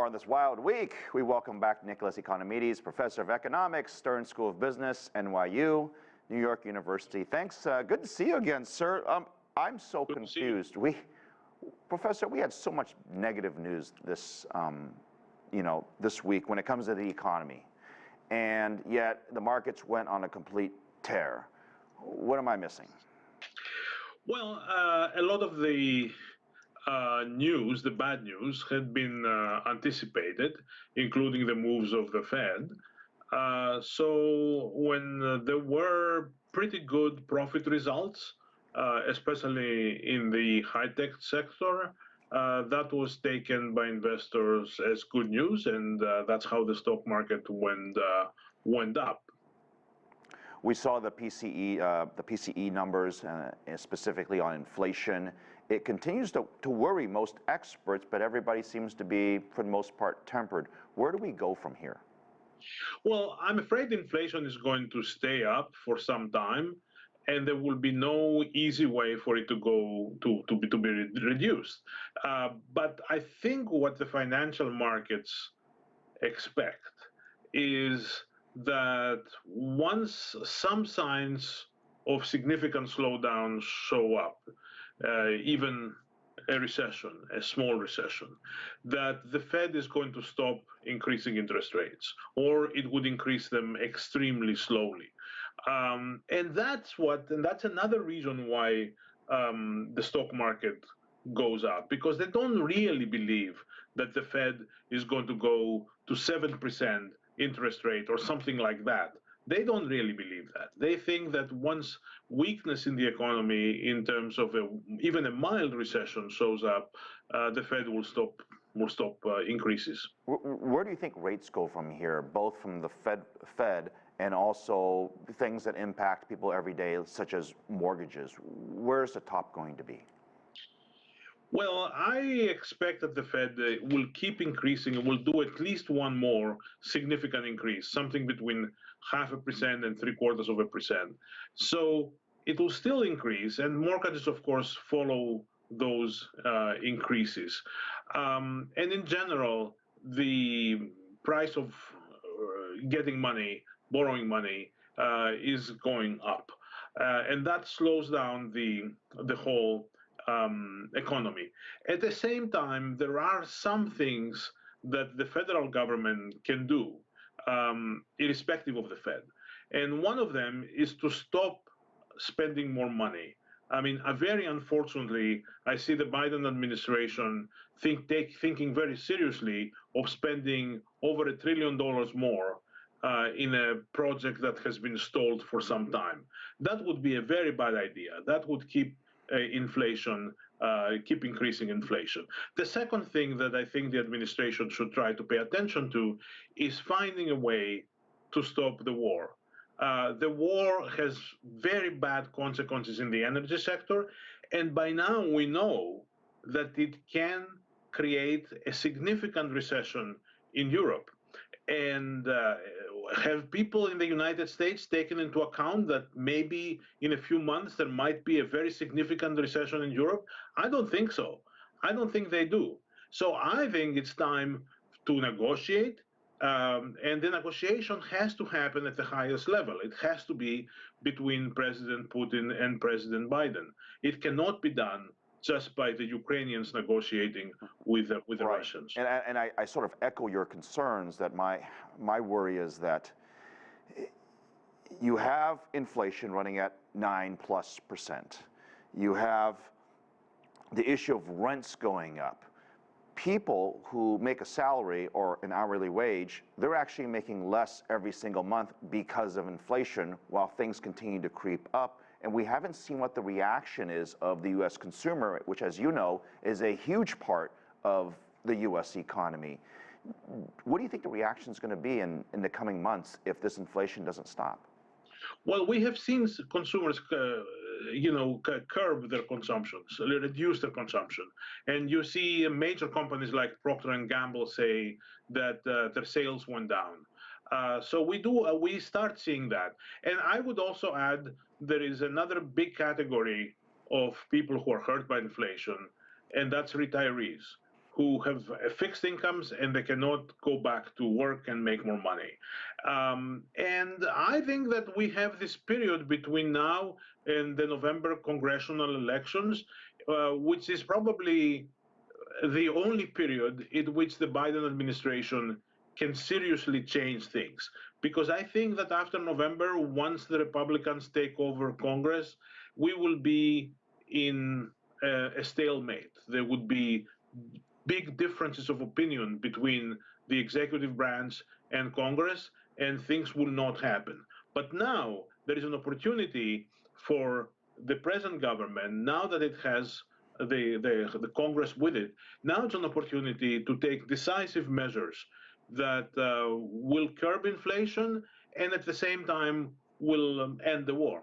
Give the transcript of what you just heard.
more on this wild week. We welcome back Nicholas Economides, professor of economics, Stern School of Business, NYU, New York University. Thanks. Good to see you again, sir. I'm so confused. Professor, we had so much negative news this, this week when it comes to the economy, and yet the markets went on a complete tear. What am I missing? Well, a lot of the news, the bad news, had been anticipated, including the moves of the Fed. So when there were pretty good profit results, especially in the high-tech sector, that was taken by investors as good news, and that's how the stock market went up. We saw the PCE numbers, specifically on inflation. It continues to worry most experts, but everybody seems to be, for the most part, tempered. Where do we go from here? Well, I'm afraid inflation is going to stay up for some time, and there will be no easy way for it to go to be reduced. But I think what the financial markets expect is that once some signs of significant slowdown show up, even a recession, a small recession, that the Fed is going to stop increasing interest rates, or it would increase them extremely slowly. And that's another reason why the stock market goes up, because they don't really believe that the Fed is going to go to 7% interest rate or something like that. They don't really believe that. They think that once weakness in the economy, in terms of even a mild recession, shows up, the Fed will stop increases. Where do you think rates go from here, both from the Fed and also things that impact people every day, such as mortgages? Where's the top going to be? Well, I expect that the Fed will keep increasing and will do at least one more significant increase, something between 0.5% and 0.75%. So it will still increase, and mortgages, of course, follow those increases. And in general, the price of getting money, borrowing money, is going up, and that slows down the whole economy. At the same time, there are some things that the federal government can do, irrespective of the Fed. And one of them is to stop spending more money. I mean, very unfortunately, I see the Biden administration thinking very seriously of spending over $1 trillion more in a project that has been stalled for some time. That would be a very bad idea. That would keep keep increasing inflation. The second thing that I think the administration should try to pay attention to is finding a way to stop the war. The war has very bad consequences in the energy sector, and by now we know that it can create a significant recession in Europe. And have people in the United States taken into account that maybe in a few months there might be a very significant recession in Europe? I don't think so. I don't think they do. So I think it's time to negotiate, and the negotiation has to happen at the highest level. It has to be between President Putin and President Biden. It cannot be done just by the Ukrainians negotiating with the Right. Russians. And I sort of echo your concerns that my worry is that you have inflation running at 9+%. You have the issue of rents going up. People who make a salary or an hourly wage, they're actually making less every single month because of inflation while things continue to creep up. And we haven't seen what the reaction is of the U.S. consumer, which, as you know, is a huge part of the U.S. economy. What do you think the reaction is going to be in the coming months if this inflation doesn't stop? Well, we have seen consumers, curb their consumption, so they reduce their consumption. And you see major companies like Procter & Gamble say that their sales went down. So we start seeing that. And I would also add, there is another big category of people who are hurt by inflation, and that's retirees. who have fixed incomes and they cannot go back to work and make more money. And I think that we have this period between now and the November congressional elections, which is probably the only period in which the Biden administration can seriously change things. Because I think that after November, once the Republicans take over Congress, we will be in a stalemate. There would be big differences of opinion between the executive branch and Congress, and things will not happen. But now there is an opportunity for the present government, now that it has the Congress with it, now it's an opportunity to take decisive measures that will curb inflation and at the same time will end the war.